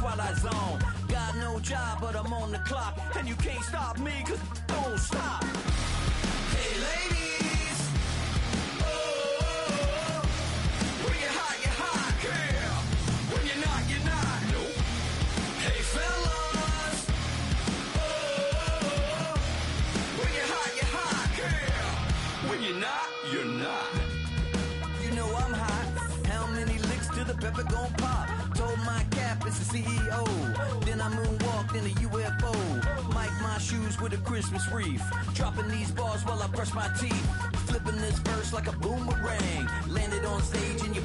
Twilight Zone. Got no job, but I'm on the clock, and you can't stop me, 'cause don't stop. Hey, ladies. Oh, when you're hot, yeah. When you're not, you're not. Nope. Hey, fellas. Oh, when you're hot, yeah. When you're not, you're not. You know I'm hot. How many licks till the pepper gon' pop? Told my cap it's the CEO. Then I moonwalked in a UFO. Mic my shoes with a Christmas wreath. Dropping these bars while I brush my teeth. Flipping this verse like a boomerang. Landed on stage in your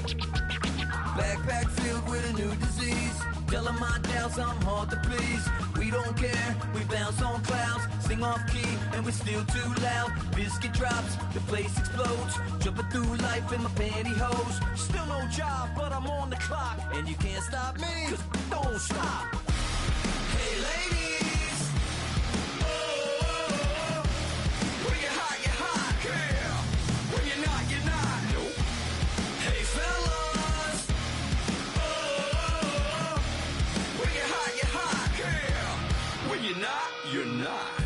backpack filled with a new disease. Telling my doubts I'm hard to please. We don't care, we bounce on clouds. Sing off key and we're still too loud. Biscuit drops, the place explodes. Jumping through life in my pantyhose. Still no job, but I'm on the clock. And you can't stop me, 'cause don't stop. Hey ladies. Oh, when you're hot, yeah. When you're not, you're not. Nope. Hey fellas. Oh, when you're hot, yeah. When you're not, you're not.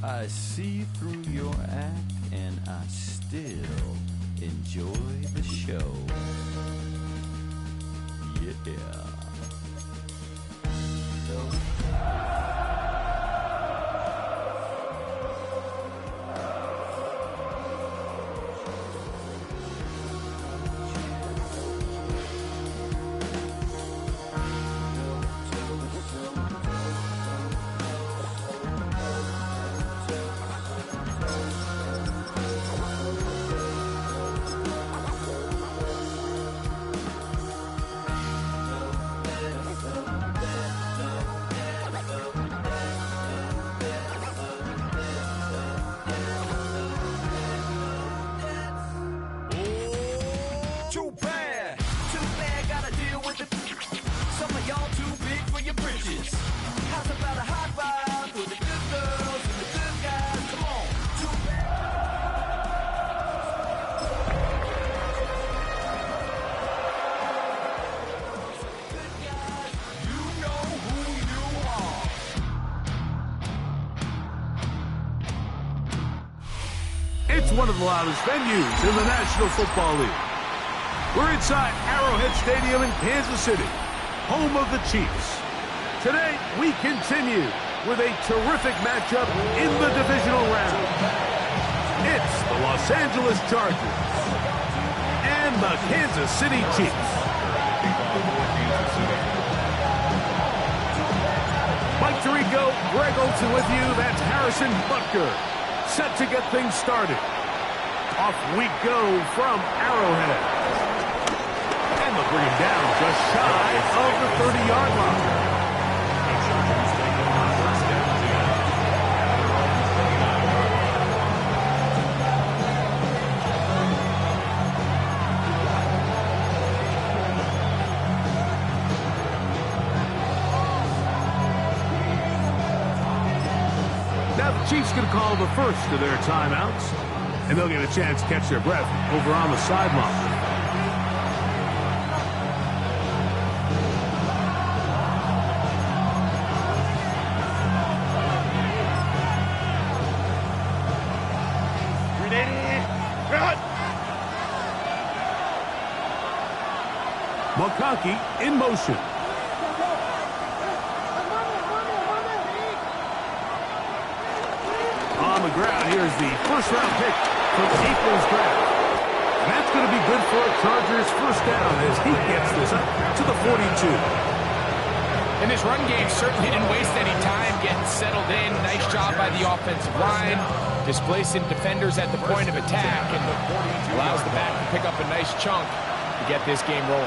I see through your act and I still enjoy the show. Yeah. One of the loudest venues in the National Football League. We're inside Arrowhead Stadium in Kansas City, home of the Chiefs. Today, we continue with a terrific matchup in the divisional round. It's the Los Angeles Chargers and the Kansas City Chiefs. Mike Tirico, Greg Olsen with you. That's Harrison Butker, set to get things started. Off we go from Arrowhead. And they'll bring him down just shy of the 30-yard line. Now the Chiefs going to call the first of their timeouts. And they'll get a chance to catch their breath over on the sideline. McConkey in motion. On the ground, here's the first-round pick from April's draft. And that's going to be good for a Chargers first down as he gets this up to the 42. And this run game certainly didn't waste any time getting settled in. Nice job by the offensive line, displacing defenders at the point of attack, and allows the back to pick up a nice chunk to get this game rolling.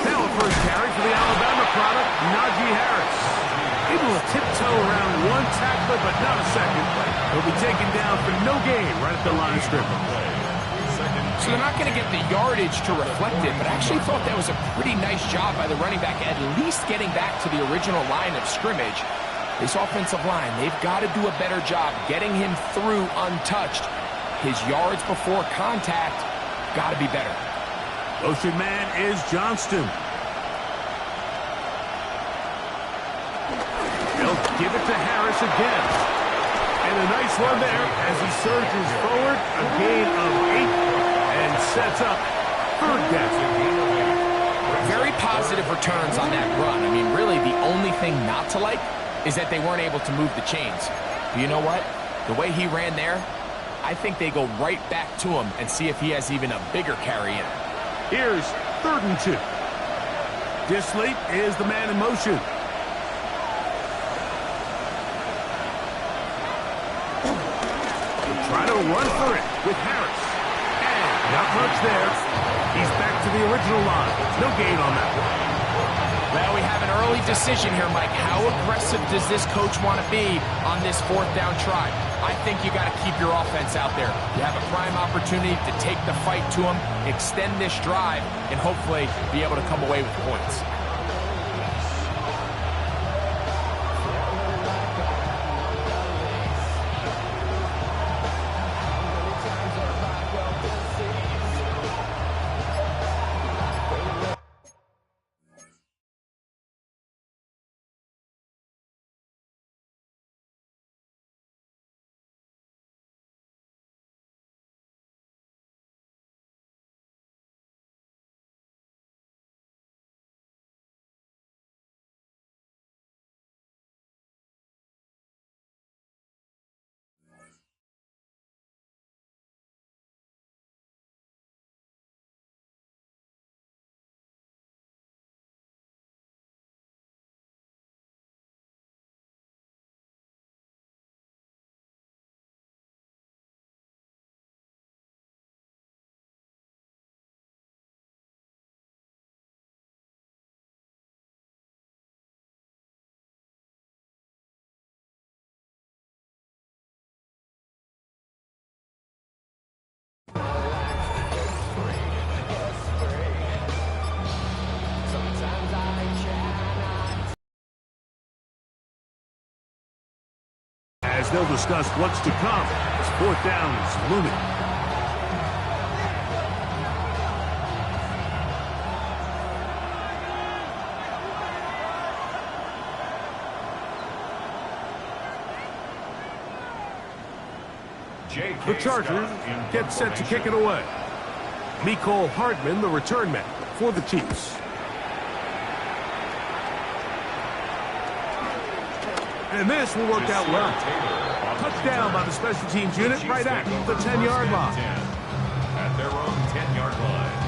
Now a first carry for the Alabama product, Najee Harris. Able to tiptoe around one tackler, but not a second. He'll be taken down for no gain right at the line of scrimmage. So they're not going to get the yardage to reflect it, but I actually thought that was a pretty nice job by the running back, at least getting back to the original line of scrimmage. This offensive line, they've got to do a better job getting him through untouched. His yards before contact got to be better. Motion man is Johnston. They'll give it to Harris again. And a nice run there as he surges forward. A gain of 8 and sets up third down. Very positive returns on that run. I mean, really, the only thing not to like is that they weren't able to move the chains. But you know what? The way he ran there, I think they go right back to him and see if he has even a bigger carry in. Here's 3rd and 2. Dissly is the man in motion. Try to run for it with Harris. And not much there. He's back to the original line. No gain on that one. Well, we have an early decision here, Mike. How aggressive does this coach want to be on this 4th down try? I think you got to keep your offense out there. You have a prime opportunity to take the fight to him, extend this drive, and hopefully be able to come away with points. As they'll discuss what's to come as 4th down is looming. The Chargers get set to kick it away. Mecole Hardman, the return man for the Chiefs. And this will work out well. Touchdown by the special teams unit right at the 10-yard line. At their own 10-yard line.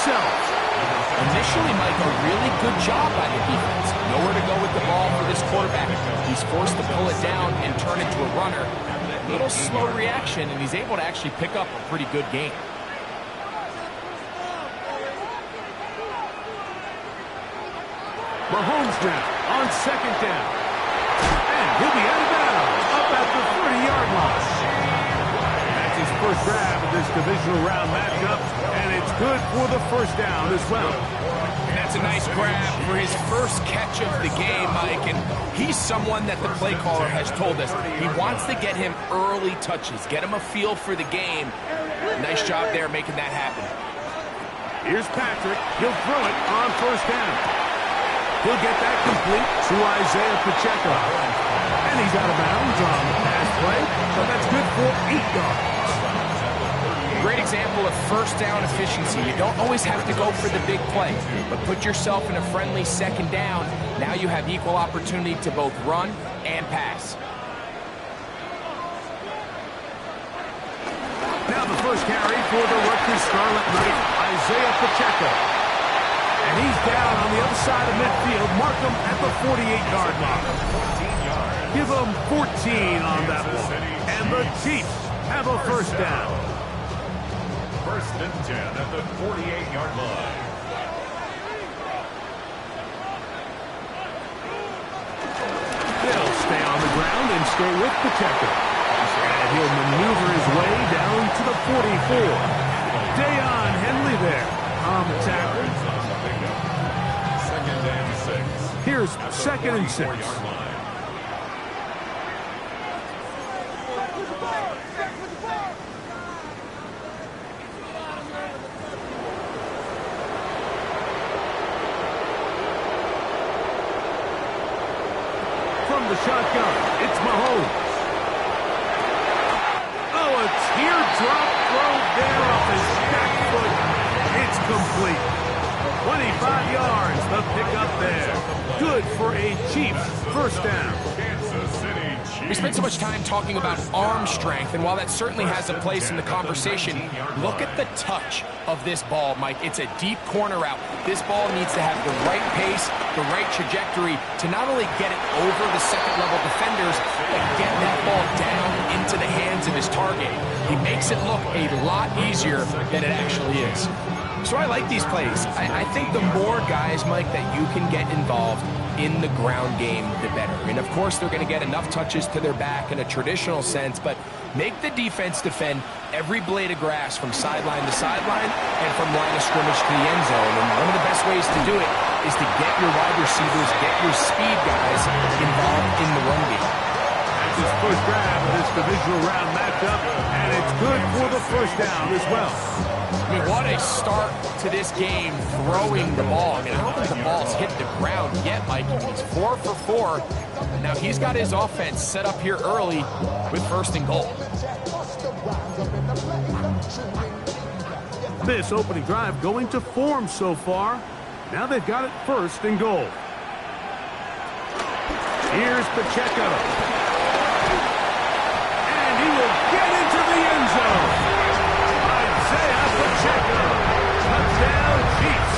Initially, Mike, a really good job by the defense. Nowhere to go with the ball for this quarterback. He's forced to pull it down and turn it to a runner. A little slow reaction, and he's able to actually pick up a pretty good game. Mahomes now on 2nd down. And he'll be out of bounds up at the 30-yard line. That's his first grab of this divisional round matchup, and it's good for the 1st down as well. And that's a nice grab for his first catch of the game, Mike. And he's someone that the play caller has told us he wants to get him early touches, get him a feel for the game. Nice job there making that happen. Here's Patrick. He'll throw it on 1st down. He'll get that complete to Isaiah Pacheco. And he's out of bounds on the pass play, so that's good for 8 yards. Great example of 1st down efficiency. You don't always have to go for the big play, but put yourself in a friendly 2nd down. Now you have equal opportunity to both run and pass. Now the first carry for the Rutgers Scarlet Knight, Isaiah Pacheco. And he's down on the other side of midfield. Mark him at the 48-yard line. Give him 14 on that one. And the Chiefs have a first down. First and 10 at the 48-yard line. They'll stay on the ground and stay with Pacheco. And he'll maneuver his way down to the 44. Dayon Henley there on the tackle. Second and 6. Here's second and 6. From the shotgun, it's Mahomes. Oh, a teardrop throw there off his back foot. It's complete. 25 yards, the pickup there. Good for a Chiefs first down. Kansas City Chiefs. We spent so much time talking about arm strength, and while that certainly has a place in the conversation, look at the touch of this ball, Mike. It's a deep corner route. This ball needs to have the right pace, the right trajectory to not only get it over the second-level defenders, but get that ball down into the hands of his target. He makes it look a lot easier than it actually is. So I like these plays. I think the more guys, Mike, that you can get involved in the ground game, the better. And, of course, they're going to get enough touches to their back in a traditional sense, but make the defense defend every blade of grass from sideline to sideline and from line of scrimmage to the end zone. And one of the best ways to do it is to get your wide receivers, get your speed guys involved in the run game. This first grab of this divisional round matchup, and it's good for the first down as well. I mean, what a start to this game throwing the ball. I mean, I don't think the ball's hit the ground yet, Mike. He's 4 for 4. And now he's got his offense set up here early with first and goal. This opening drive going to form so far. Now they've got it first and goal. Here's Pacheco. And he will get into the end zone. Isaiah Pacheco. Touchdown, Chiefs.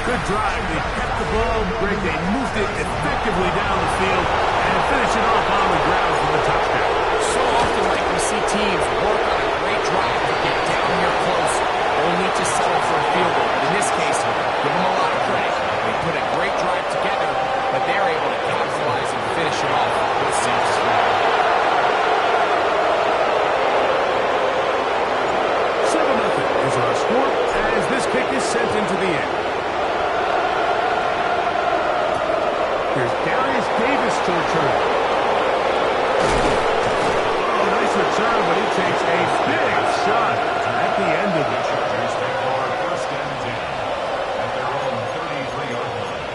Good drive. They kept the ball. Greg, they moved it effectively down the field and finish it off on the ground for the touchdown. So often, like we see teams work on a great drive to get down here close, only to settle for a field goal. But in this case, give them a lot of credit. They put a great drive together, but they're able to capitalize and finish it off with 7-0 is our score as this kick is sent into the end. Here's Darius Davis to return. Oh, nice return, but he takes a big shot at the end of it. First and 10 at their own 33-yard line.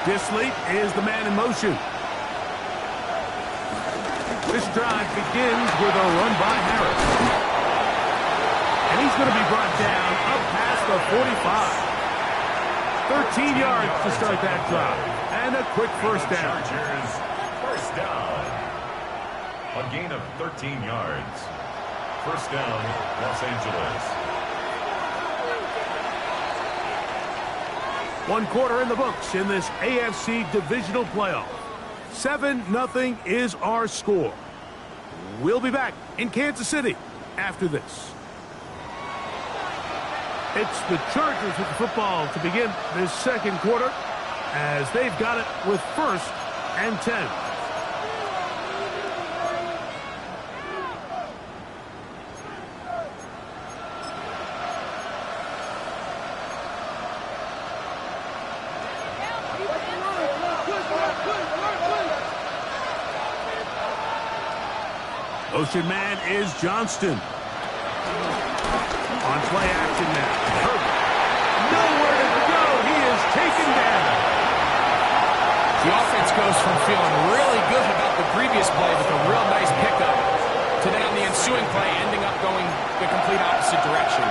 Disley is the man in motion. This drive begins with a run by Harris. And he's going to be brought down up past the 45. 13 yards to start that drive. And a quick first down. Chargers, first down. A gain of 13 yards. First down, Los Angeles. 1 quarter in the books in this AFC divisional playoff. 7-0 is our score. We'll be back in Kansas City after this. It's the Chargers with the football to begin this second quarter as they've got it with first and 10. Motion man is Johnston. On play action now. Herbert. Nowhere to go. He is taken down. The offense goes from feeling really good about the previous play with a real nice pickup to then on the ensuing play ending up going the complete opposite direction.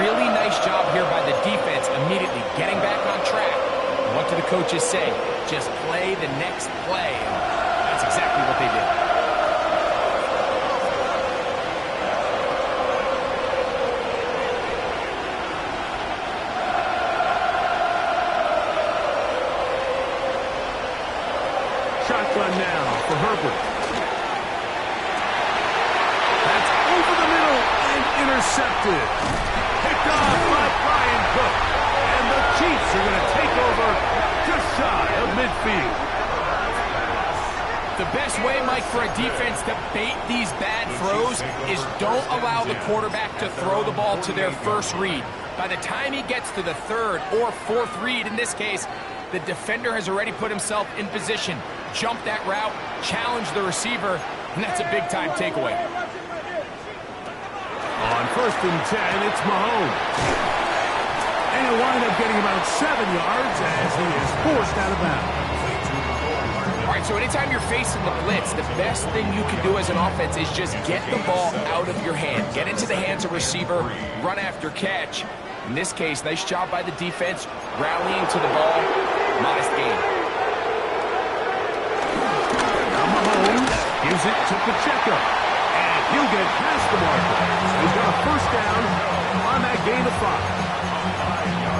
Really nice job here by the defense, immediately getting back on track. And what do the coaches say? Just play the next play. And that's exactly what they did. Shotgun now for Herbert. That's over the middle and intercepted. Picked off by Brian Cook. And the Chiefs are going to take over just shy of midfield. The best way, Mike, for a defense to bait these bad throws is don't allow the quarterback to throw the ball to their first read. By the time he gets to the third or fourth read, in this case, the defender has already put himself in position, jumped that route, challenged the receiver, and that's a big-time takeaway. On 1st and 10, it's Mahomes. And he'll wind up getting about 7 yards as he is forced out of bounds. All right, so anytime you're facing the blitz, the best thing you can do as an offense is just get the ball out of your hand. Get into the hands of receiver, run after catch. In this case, nice job by the defense, rallying to the ball. Modest gain. Now Mahomes gives it to Pacheco. And he'll get past the marker. He's got a first down on that gain of 5.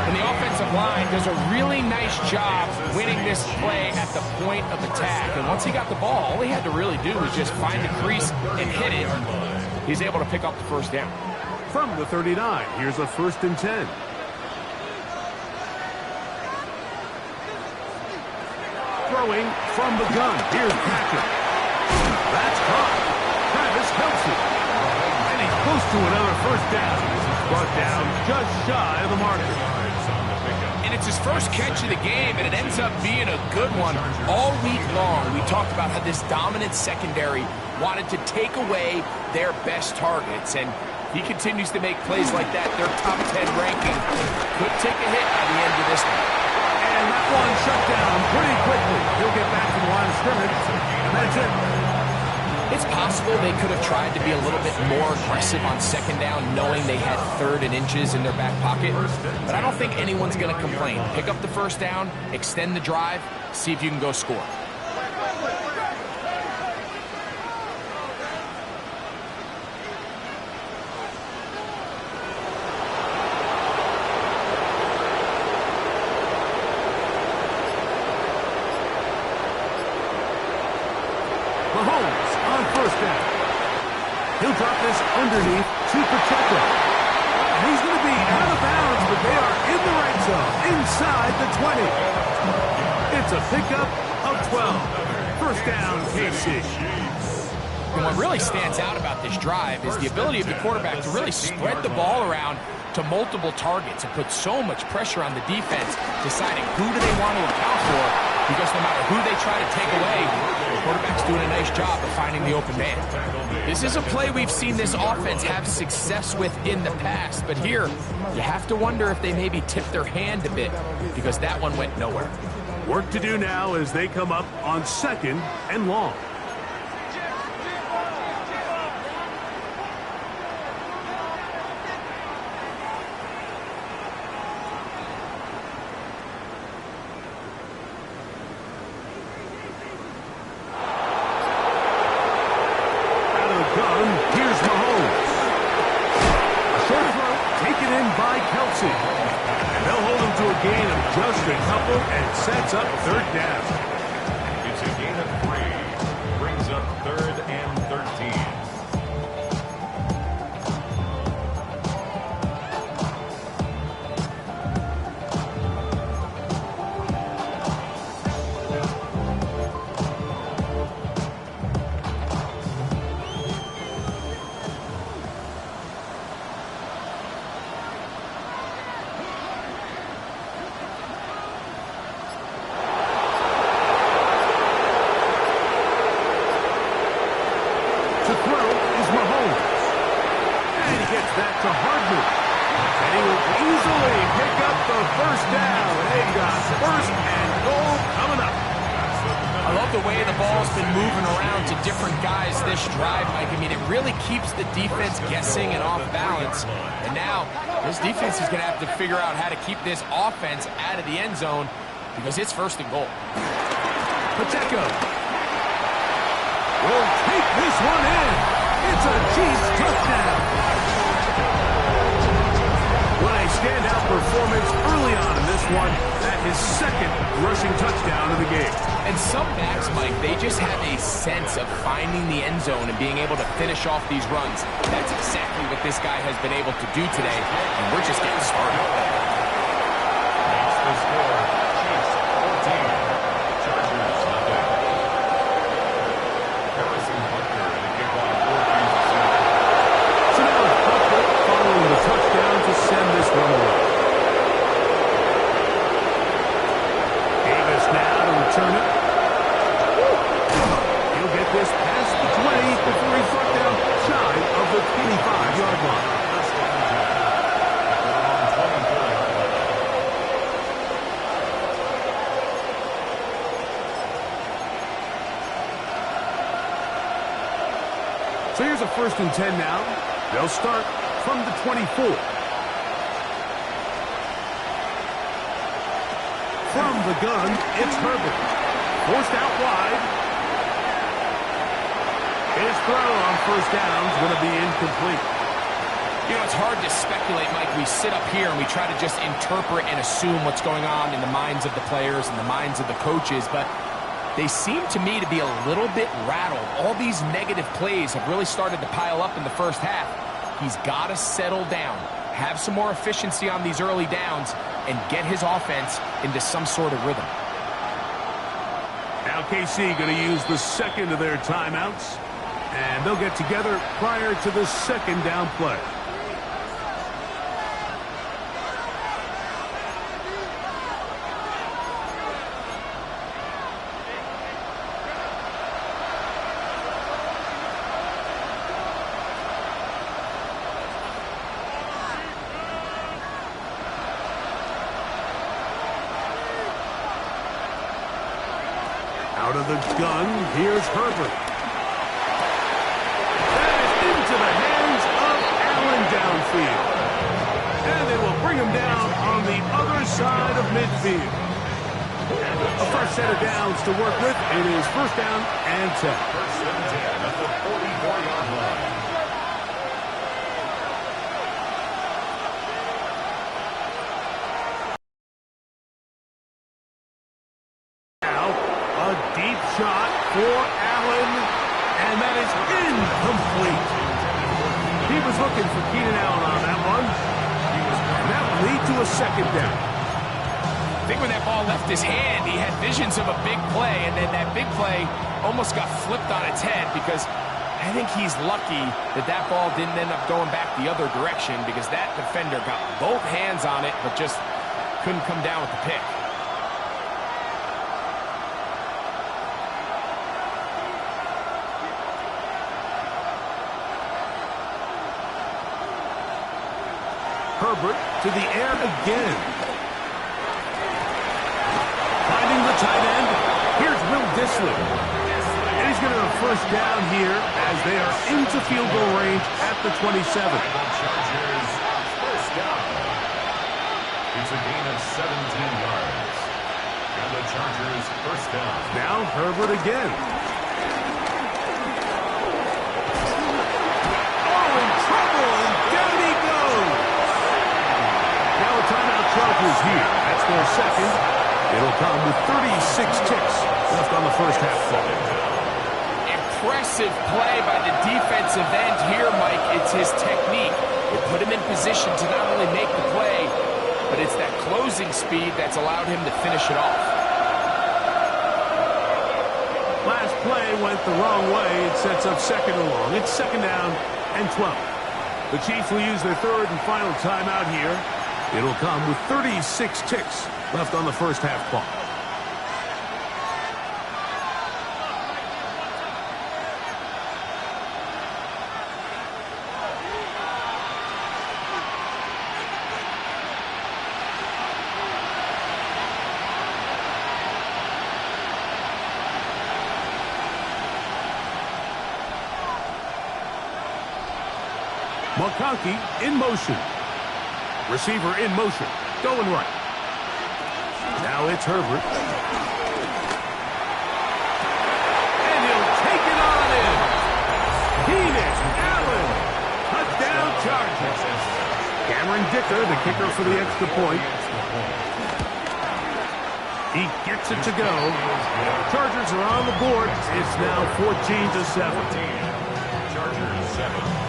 And the offensive line does a really nice job winning this play at the point of attack. And once he got the ball, all he had to really do was just find the crease and hit it. He's able to pick up the first down. From the 39, here's a 1st and 10. Throwing from the gun. Here's Patrick. That's caught. Travis Kelce. And he's close to another first down. Brought down just shy of the marker. And it's his first catch of the game, and it ends up being a good one. All week long, we talked about how this dominant secondary wanted to take away their best targets. And he continues to make plays like that. Their top 10 ranking could take a hit by the end of this one. And that one shut down pretty quickly. He'll get back to the line of scrimmage, and that's it. It's possible they could have tried to be a little bit more aggressive on 2nd down, knowing they had 3rd and inches in their back pocket. But I don't think anyone's going to complain. Pick up the first down, extend the drive, see if you can go score. Mahomes on 1st down. He'll drop this underneath to Pacheco. And he's going to be out of bounds, but they are in the red zone, inside the 20. It's a pickup of 12. First down, KC. And what really stands out about this drive is the ability of the quarterback to really spread the ball around to multiple targets and put so much pressure on the defense, deciding who do they want to account for, because no matter who they try to take away, the quarterback's doing a nice job of finding the open man. This is a play we've seen this offense have success with in the past, but here, you have to wonder if they maybe tipped their hand a bit, because that one went nowhere. Work to do now as they come up on 2nd and long. And they'll hold him to a gain of just a couple and sets up 3rd down. It's a gain of 3. Brings up 3rd and 13. To Hardman. And he will easily pick up the first down. They've got 1st and goal coming up. I love the way the ball's been moving around to different guys this drive, Mike. I mean, it really keeps the defense guessing and off balance. And now, this defense is going to have to figure out how to keep this offense out of the end zone because it's first and goal. Pacheco will take this one in. It's a Chiefs touchdown. What a standout performance early on in this one. That his second rushing touchdown of the game. And some backs, Mike, they just have a sense of finding the end zone and being able to finish off these runs. That's exactly what this guy has been able to do today, and we're just getting started. That's the score. Chiefs 14. Chargers nothing. Harrison Butker in the kickoff 14-0. So now Butker following the touchdown to send this one away. Davis now to return it. He'll get this past the 20 before he's brought down shy of the 25-yard line. So here's a 1st and 10 now. They'll start from the 24. From the gun, it's Herbert. Forced out wide. His throw on 1st down is going to be incomplete. You know, it's hard to speculate, Mike. We sit up here and we try to just interpret and assume what's going on in the minds of the players and the minds of the coaches, but they seem to me to be a little bit rattled. All these negative plays have really started to pile up in the first half. He's got to settle down, have some more efficiency on these early downs, and get his offense into some sort of rhythm. Now KC going to use the second of their timeouts, and they'll get together prior to the 2nd down play. Out of the gun, here's Herbert. That is into the hands of Allen downfield. And they will bring him down on the other side of midfield. A first set of downs to work with. It is 1st down and 10. 1st and 10 at the 44-yard line. Deep shot for Allen, and that is incomplete. He was looking for Keenan Allen on that one, and that will lead to a 2nd down. I think when that ball left his hand, he had visions of a big play, and then that big play almost got flipped on its head because I think he's lucky that that ball didn't end up going back the other direction because that defender got both hands on it but just couldn't come down with the pick. Herbert to the air again. Finding the tight end. Here's Will Dissly. And he's going to have 1st down here as they are into field goal range at the 27. Chargers 1st down. It's a gain of 17 yards. And the Chargers 1st down. Now Herbert again. Oh, in trouble, and down he goes. Now a timeout Chargers here. That's their 2nd. It'll come with 36 ticks left on the 1st half clock. Impressive play by the defensive end here, Mike. It's his technique. It put him in position to not only make the play, but it's that closing speed that's allowed him to finish it off. Last play went the wrong way. It sets up 2nd and long. It's 2nd down and 12. The Chiefs will use their 3rd and final timeout here. It'll come with 36 ticks left on the 1st half clock. McConkey in motion. Receiver in motion. Going right. Now it's Herbert. And he'll take it on in. Keenan Allen. Touchdown Chargers. Cameron Dicker, the kicker for the extra point. He gets it to go. Chargers are on the board. It's now 14-7. Chargers 7.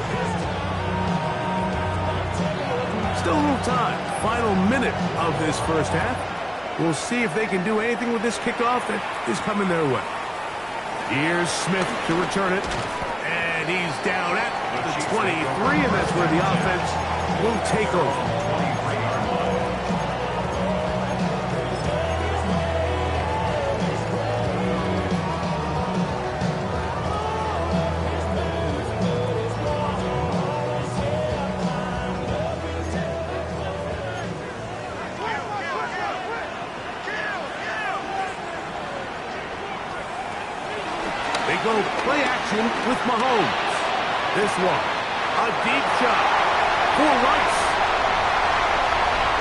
Still a little time. Final minute of this first half. We'll see if they can do anything with this kickoff that is coming their way. Here's Smith to return it. And he's down at the 23, and that's where the offense will take over. They go play action with Mahomes. This one, a deep shot for Rice.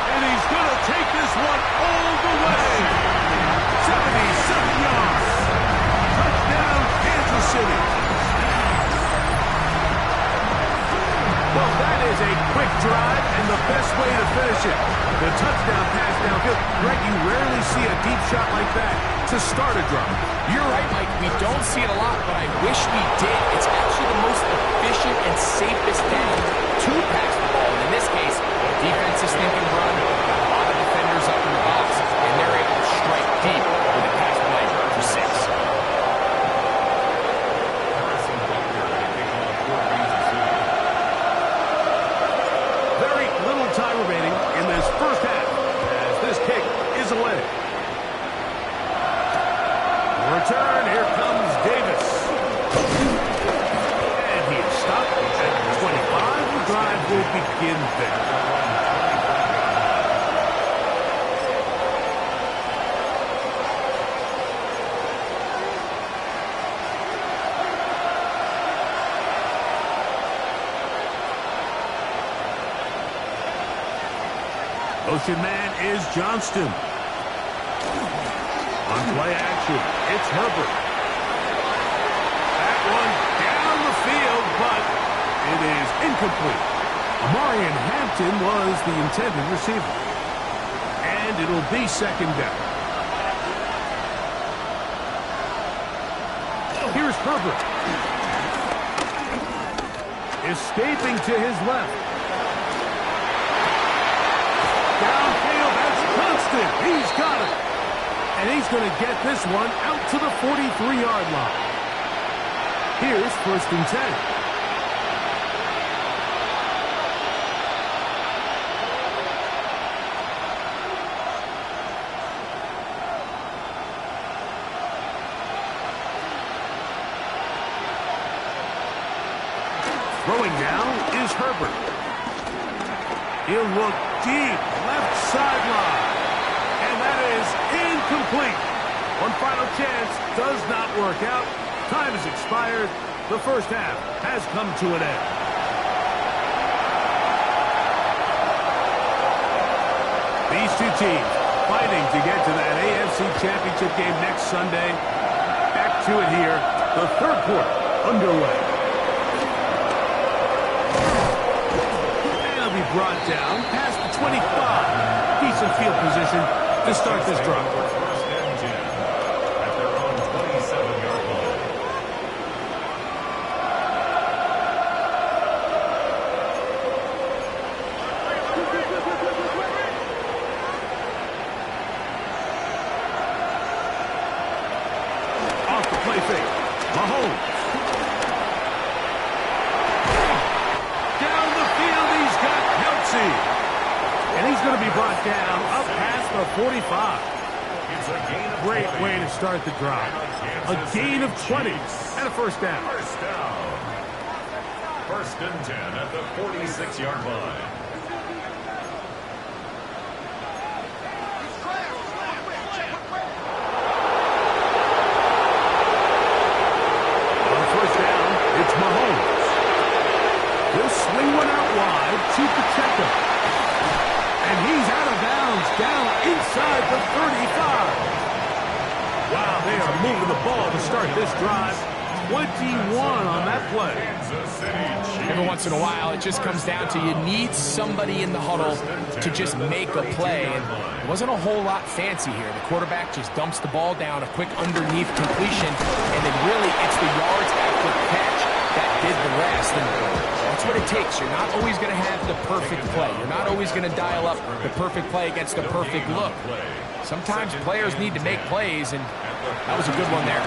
And he's going to take this one all the way. 77 yards. Touchdown, Kansas City. Well, that is a quick drive and the best way to finish it. The touchdown pass downfield. Greg, you rarely see a deep shot like that to start a drive. You're right, Mike. We don't see it a lot, but I wish we did. It's actually the most efficient and safest down to pass the ball. And in this case, defense is thinking run, got a lot of defenders up in the box, and they're able to strike deep with a pass play for 6. Very little time remaining in this first half as this kick is away. Return, here comes Davis. And he is stopped at 25. The drive will begin there. Motion man is Johnston. On play action, it's Herbert. That one down the field, but it is incomplete. Amarian Hampton was the intended receiver. And it'll be second down. Here's Herbert. Escaping to his left. Downfield, that's Constant. He's got it. And he's going to get this one out to the 43-yard line. Here's 1st and 10. Throwing now is Herbert. He'll look deep, left sideline. And that is incomplete. One final chance does not work out. Time has expired. The first half has come to an end. These two teams fighting to get to that AFC Championship game next Sunday. Back to it here. The third quarter underway. And it'll be brought down past the 25. Decent field position to start this drive. First and 10 at their own 27-yard line. Off the play fake. Mahomes. Down the field, he's got Kelsey. And he's going to be brought down up past the 45. Great way to start the drive. A gain of 20 and a first down. First down. 1st and 10 at the 46-yard line. On 1st down, it's Mahomes. He'll swing one out Wow, they are moving the ball to start this drive. 21 on that play. Every once in a while, it just comes down to you need somebody in the huddle to just make a play. And it wasn't a whole lot fancy here. The quarterback just dumps the ball down, a quick underneath completion, and then really it's the yards after the catch that did the rest. And that's what it takes. You're not always going to have the perfect play. You're not always going to dial up the perfect play against the perfect look. Sometimes players need to make plays, and that was a good one there.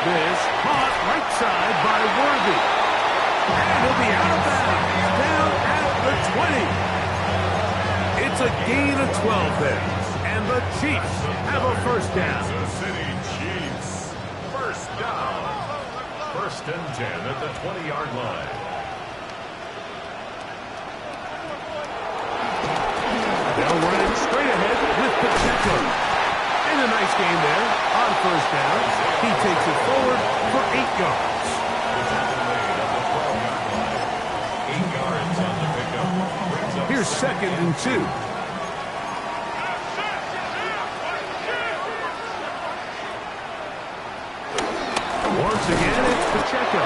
This caught right side by Worthy. And he'll be out of bounds, down at the 20. It's a gain of 12 there. And the Chiefs have a first down. Kansas City Chiefs, first down. First and 10 at the 20-yard line. They'll run it straight ahead with Pacheco. And a nice game there on first down. He takes it forward for 8 yards. Here's second and 2. Once again, it's Pacheco.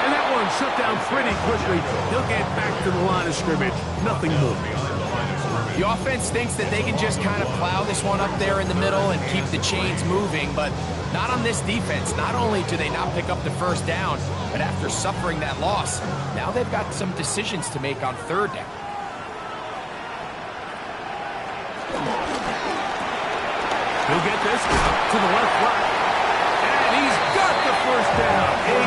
And that one shut down pretty quickly. He'll get back to the line of scrimmage. Nothing more. The offense thinks that they can just kind of plow this one up there in the middle and keep the chains moving, but not on this defense. Not only do they not pick up the first down, but after suffering that loss, now they've got some decisions to make on third down. He'll get this up to the left flat. And he's got the first down. A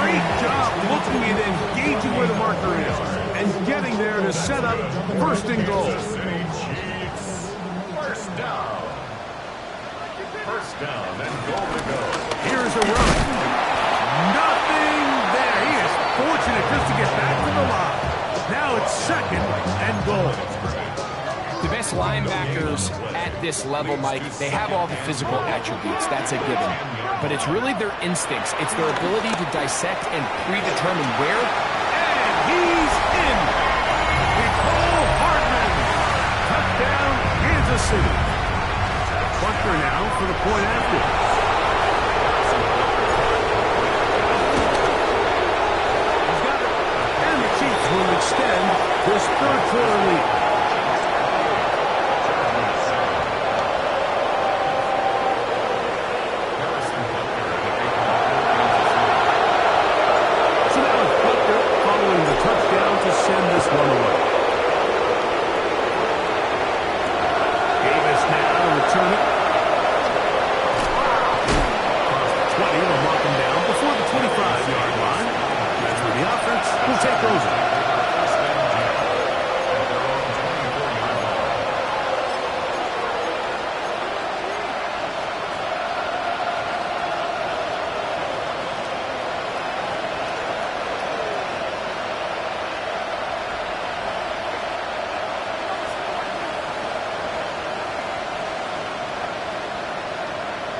great job looking and engaging where the marker is and getting there to set up first and goal. First down. First down and goal to go. Here's a run. Nothing there. He is fortunate just to get back to the line. Now it's second and goal. The best linebackers at this level, Mike, they have all the physical attributes. That's a given. But it's really their instincts. It's their ability to dissect and predetermine where. And he's in. Nicole Hardman. Touchdown, Kansas City. Bunker now for the point after. He's got it. And the Chiefs will extend this third-quarter lead.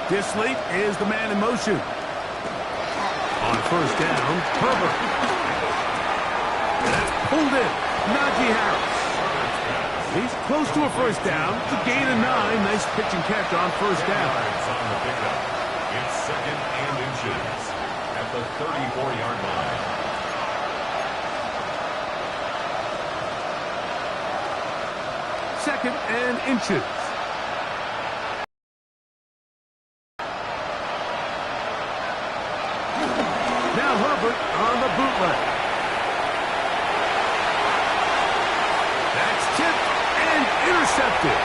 Disley is the man in motion. On first down, Herbert. And that's pulled in. Najee Harris. He's close to a first down. It's a gain of 9. Nice pitch and catch on first down. On the pickup. It's second and inches at the 34-yard line. Second and inches. On the bootleg. That's tipped and intercepted.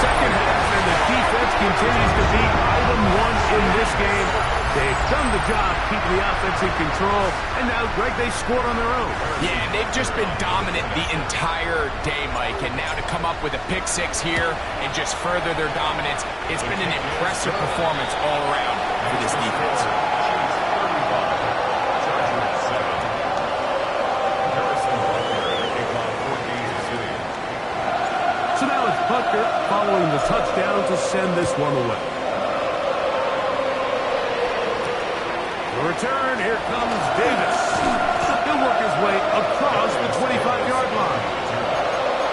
Second half, and the defense continues to be item 1 in this game. They've done the job keeping the offense in control, and now, Greg, they scored on their own. Yeah, and they've just been dominant the entire day, Mike, and now to come up with a pick 6 here and just further their dominance, it's been an impressive performance all around for this defense. So now it's Butker following the touchdown to send this one away. Return, here comes Davis. He'll work his way across the 25-yard line.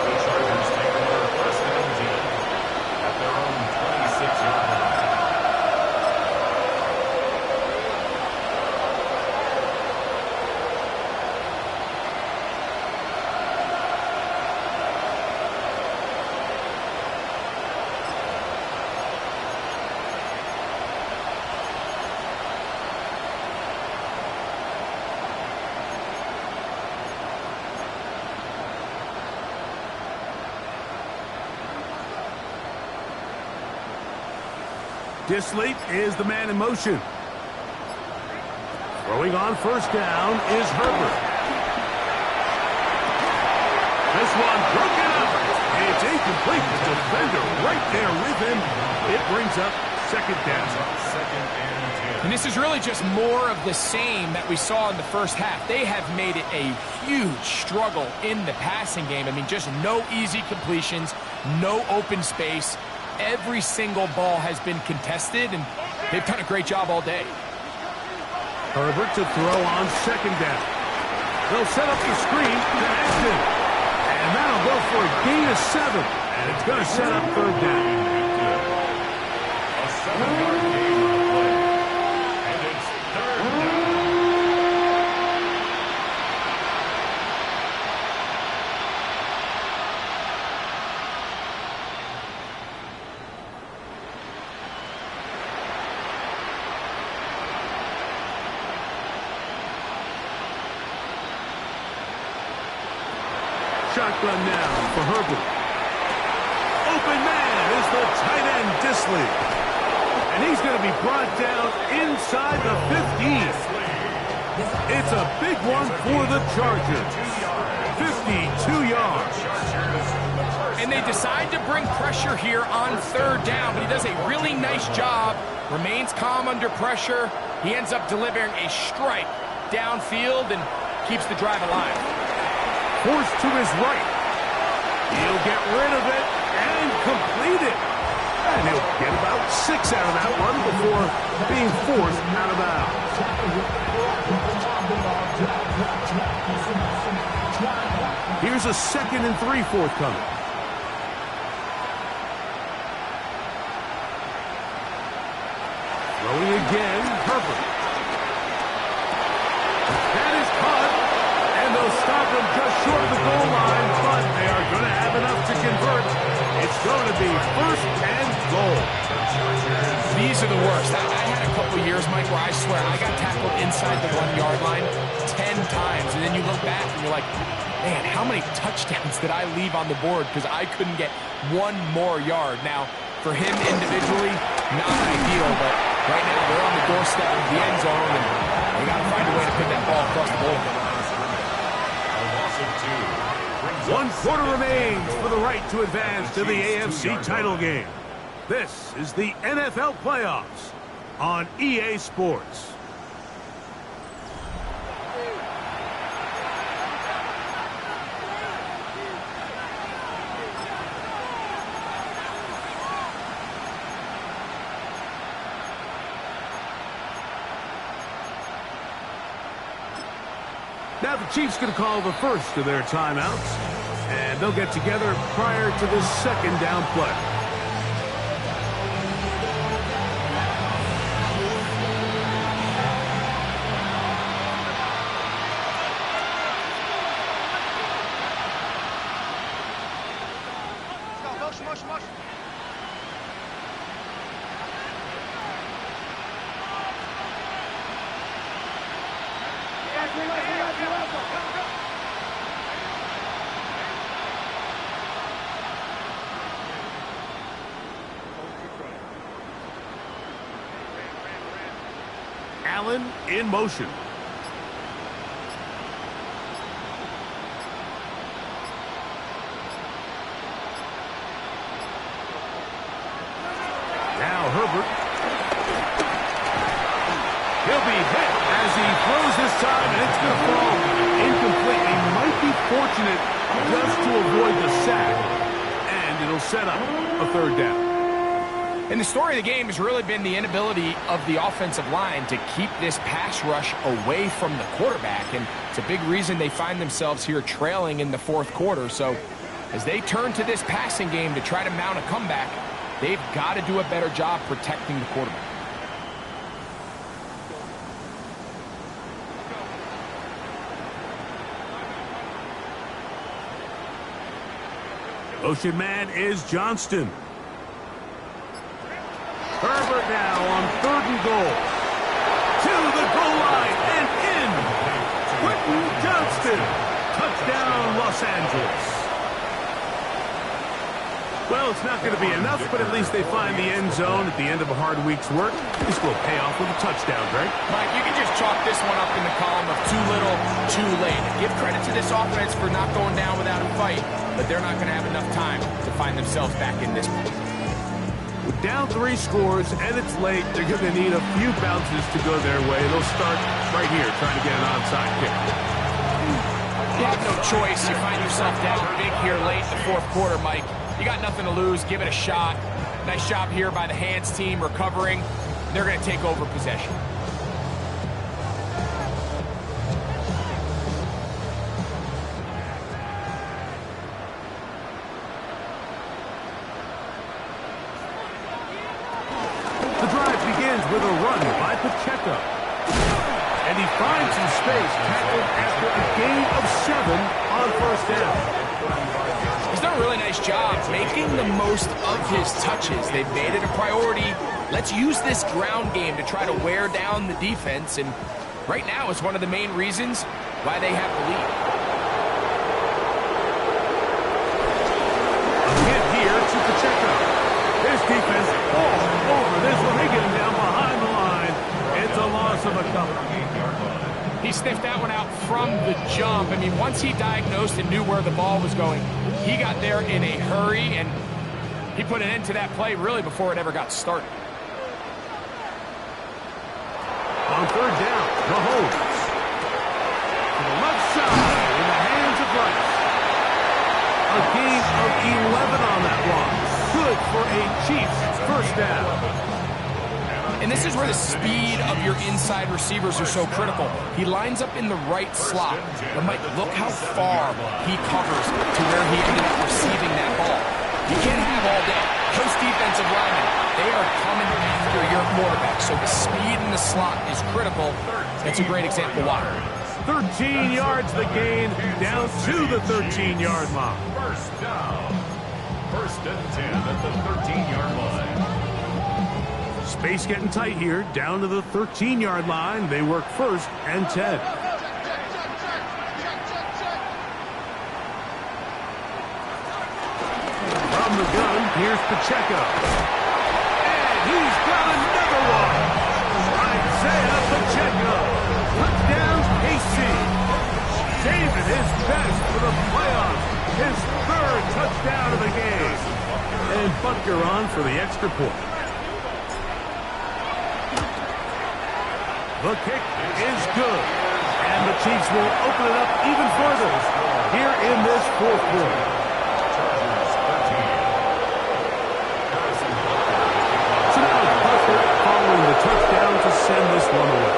The Chargers take over 1st and 10 at their own 26-yard line. Dissly is the man in motion. Throwing on 1st down is Herbert. This one broken up. It's incomplete. The defender right there with him. It brings up 2nd down. 2nd and 10. And this is really just more of the same that we saw in the first half. They have made it a huge struggle in the passing game. I mean, just no easy completions, no open space. Every single ball has been contested, and they've done a great job all day. Herbert to throw on 2nd down. They'll set up the screen to Ashton. And that'll go for a gain of 7. And it's going to set up 3rd down. A 7-yard gain on the play. And it's 3rd down. Shotgun now for Herbert. Open man is the tight end, Dissly. And he's going to be brought down inside the 15. It's a big one for the Chargers. 52 yards. And they decide to bring pressure here on 3rd down, but he does a really nice job. Remains calm under pressure. He ends up delivering a strike downfield and keeps the drive alive. Forced to his right. He'll get rid of it and complete it. And he'll get about 6 out of that one before being forced out of bounds. Here's a 2nd and 3 forthcoming. Throwing again, Herbert. That is caught. And they'll stop him just short of the goal line, but they are going to have enough to convert. It's going to be 1st and goal. These are the worst. I had a couple years, Mike, where I swear I got tackled inside the 1-yard line 10 times, and then you look back and you're like, man, how many touchdowns did I leave on the board because I couldn't get 1 more yard? Now, for him individually, not ideal, but right now they're on the doorstep of the end zone, and they got to find a way to pick that ball across the goal. A loss of 2. 1 quarter remains for the right to advance to the AFC title game. This is the NFL playoffs on EA Sports. Now the Chiefs going to call the first of their timeouts, and they'll get together prior to the 2nd down play. Allen in motion. Now Herbert. He'll be hit as he throws this time, and it's going to fall incomplete. He might be fortunate just to avoid the sack, and it'll set up a 3rd down. And the story of the game has really been the inability of the offensive line to keep this pass rush away from the quarterback. And it's a big reason they find themselves here trailing in the fourth quarter. So as they turn to this passing game to try to mount a comeback, they've got to do a better job protecting the quarterback. Motion man is Johnston. Herbert now on 3rd and goal. To the goal line and in. Quentin Johnston. Touchdown, Los Angeles. Well, it's not going to be enough, but at least they find the end zone at the end of a hard week's work. This will pay off with a touchdown, Greg. Mike, you can just chalk this one up in the column of too little, too late. Give credit to this offense for not going down without a fight, but they're not going to have enough time to find themselves back in this one. With down 3 scores and it's late, they're going to need a few bounces to go their way. They'll start right here trying to get an onside kick. You have no choice. You find yourself down big here late in the fourth quarter, Mike. You got nothing to lose. Give it a shot. Nice job here by the hands team recovering. They're going to take over possession. The drive begins with a run by Pacheco. And he finds some space, tackled after a gain of 7 on 1st down. He's done a really nice job making the most of his touches. They've made it a priority. Let's use this ground game to try to wear down the defense, and right now it's one of the main reasons why they have the lead. A hit here to Pacheco. His defense all over this one. They get him down behind the line. It's a loss of a couple. He sniffed that one out from the jump. I mean, once he diagnosed and knew where the ball was going, he got there in a hurry, and he put an end to that play really before it ever got started. On 3rd down, Mahomes. To the left side in the hands of Rice. A gain of 11 on that one. Good for a Chiefs 1st down. And this is where the speed of your inside receivers are so critical. He lines up in the right slot. But Mike, look how far he covers to where he ended up receiving that ball. You can't have all day. Those defensive linemen, they are coming after your quarterback. So the speed in the slot is critical. That's a great example why. 13 yards the gain, down to the 13-yard line. 1st down. 1st and 10 at the 13-yard line. Space getting tight here, down to the 13-yard line. They work 1st and 10. From the gun, here's Pacheco. And he's got another one. Isaiah Pacheco. Touchdown, KC. Saving his best for the playoffs. His 3rd touchdown of the game. And Butker on for the extra point. The kick is good. And the Chiefs will open it up even further here in this 4th quarter. So now Butker following the touchdown to send this one away.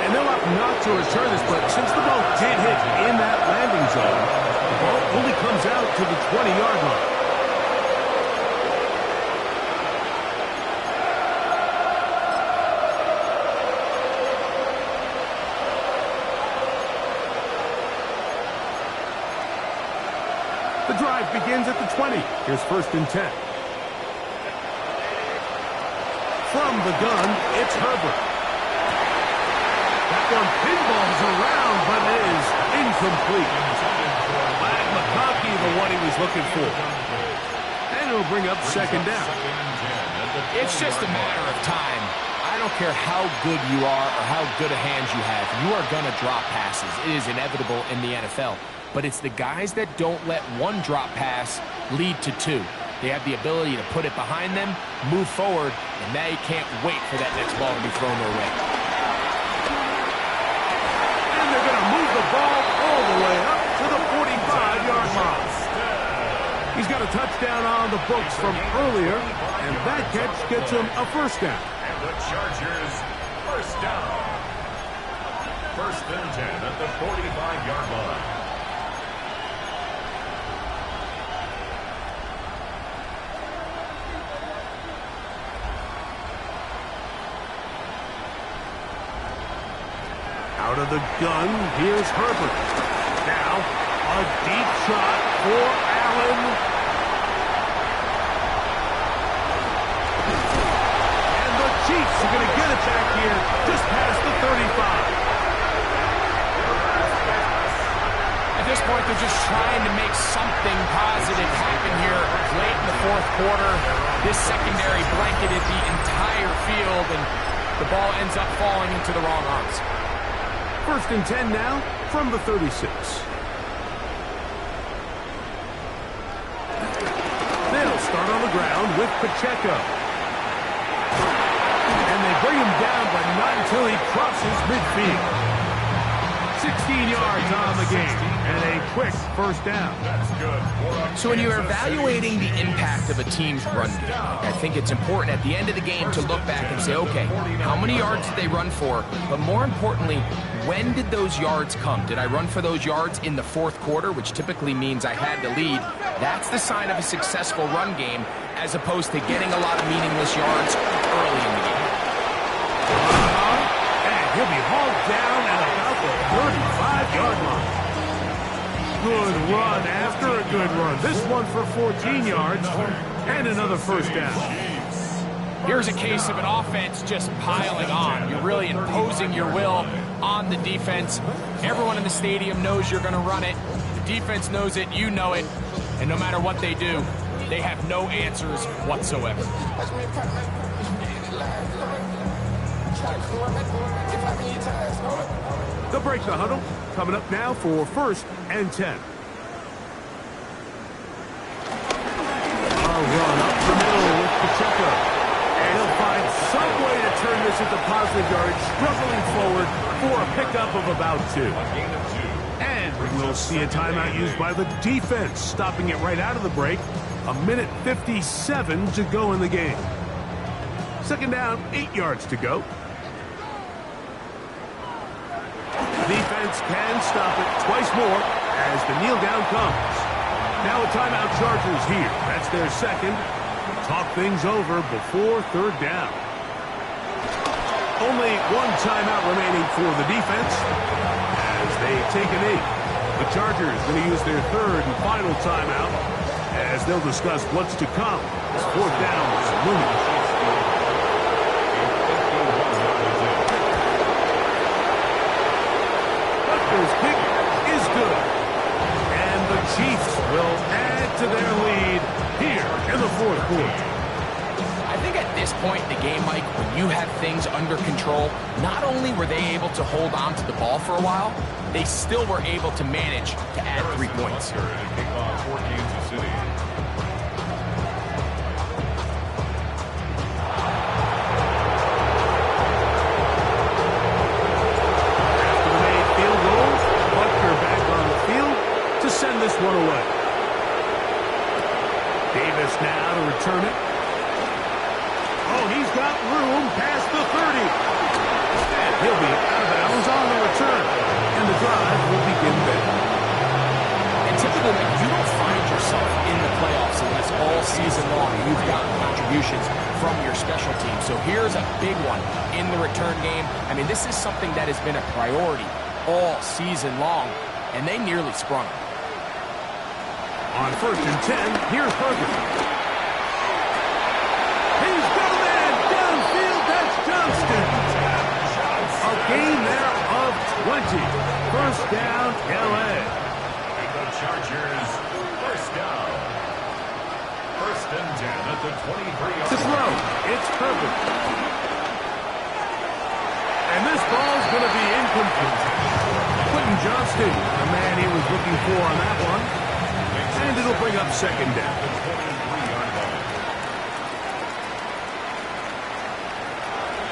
And they'll opt not to return this, but since the ball did hit in that landing zone, the ball only comes out to the 20-yard line. The drive begins at the 20. Here's 1st and 10. From the gun, it's Herbert. That one pinballs around, but it is incomplete. Glad McConkey, the one he was looking for. And it'll bring up 2nd down. It's just a matter of time. I don't care how good you are or how good a hand you have. You are going to drop passes. It is inevitable in the NFL. But it's the guys that don't let one drop pass lead to 2. They have the ability to put it behind them, move forward, and now you can't wait for that next ball to be thrown their way. And they're going to move the ball all the way up to the 45-yard line. He's got a touchdown on the books from earlier, and that catch gets him a first down. And the Chargers, first down. First and 10 at the 45-yard line. Out of the gun, here's Herbert. Now, a deep shot for Allen. And the Chiefs are going to get it back here just past the 35. At this point, they're just trying to make something positive happen here late in the fourth quarter. This secondary blanketed the entire field, and the ball ends up falling into the wrong arms. First and 10 now from the 36. They'll start on the ground with Pacheco. And they bring him down, but not until he crosses midfield. 16 yards on the game, and a quick first down. That's good. So when you're evaluating the impact of a team's run game, I think it's important at the end of the game to look back and say, okay, how many yards did they run for? But more importantly, when did those yards come? Did I run for those yards in the fourth quarter, which typically means I had the lead? That's the sign of a successful run game, as opposed to getting a lot of meaningless yards early in the game. And he'll be hauled down at about the 35-yard line. Good run after a good run. This one for 14 yards and another first down. Here's a case of an offense just piling on. You're really imposing your will on the defense. Everyone in the stadium knows you're going to run it. The defense knows it, you know it. And no matter what they do, they have no answers whatsoever. They'll break the huddle. Coming up now for first and 10. A run up the middle with Pacheco. And he'll find some way to turn this into positive yards, struggling forward for a pickup of about 2. And we'll see a timeout used by the defense, stopping it right out of the break. 1:57 to go in the game. Second down, 8 yards to go. Defense can stop it twice more as the kneel down comes. Now a timeout, Chargers here. That's their second. Talk things over before third down. Only one timeout remaining for the defense as they take a knee. The Chargers going to use their third and final timeout as they'll discuss what's to come. This fourth down is looming. Kick is good. And the Chiefs will add to their lead here in the fourth quarter. I think at this point in the game, Mike, when you have things under control, not only were they able to hold on to the ball for a while, they still were able to manage to add 3 points. Kickoff for Kansas City. Send this one away. Davis now to return it. Oh, he's got room past the 30. And he'll be out of bounds on the return. And the drive will begin there. And typically, you don't find yourself in the playoffs unless all season long you've gotten contributions from your special team. So here's a big one in the return game. I mean, this is something that has been a priority all season long, and they nearly sprung it. On first and 10, here's Herbert. He's got a man downfield. That's Johnston. A gain there of 20. First down, L.A. And the Chargers, first down. First and 10 at the 23-yard To throw, it's Herbert. And this ball's going to be incomplete. Quentin Johnston, the man he was looking for on that one. And it'll bring up second down.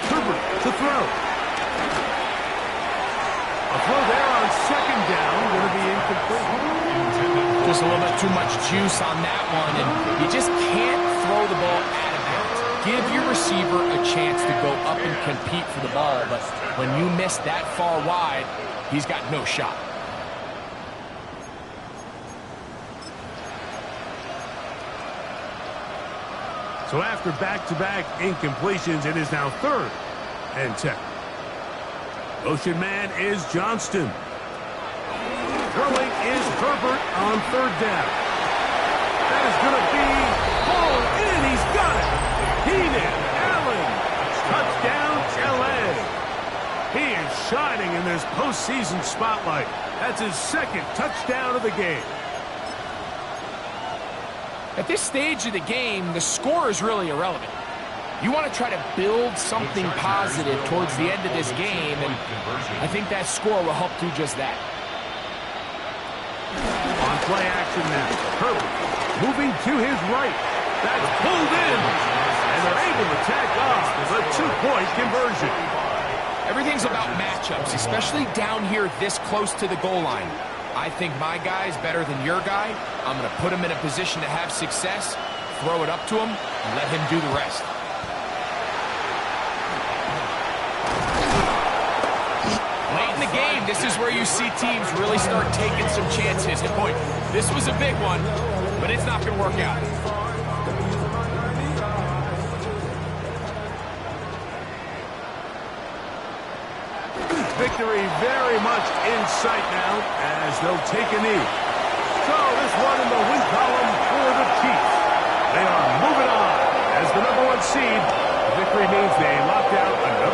Herbert to throw. A throw there on second down, going to be incomplete. Just a little bit too much juice on that one, and you just can't throw the ball out of bounds. Give your receiver a chance to go up and compete for the ball, but when you miss that far wide, he's got no shot. So after back-to-back incompletions, it is now 3rd and 10. Motion man is Johnston. Throwing is Herbert on 3rd down. That is going to be hauled in. He's got it. Keenan Allen. Touchdown, LA. He is shining in this postseason spotlight. That's his 2nd touchdown of the game. At this stage of the game, the score is really irrelevant. You want to try to build something positive towards the end of this game, and I think that score will help do just that. On play action now. Herbert moving to his right. That's pulled in. And they're able to tack off the 2-point conversion. Everything's about matchups, especially down here this close to the goal line. I think my guy is better than your guy. I'm going to put him in a position to have success, throw it up to him, and let him do the rest. Late in the game, this is where you see teams really start taking some chances. And boy, this was a big one, but it's not going to work out. Victory very much in sight now as they'll take a knee. So this one in the win column for the Chiefs. They are moving on as the #1 seed. Victory means they locked out another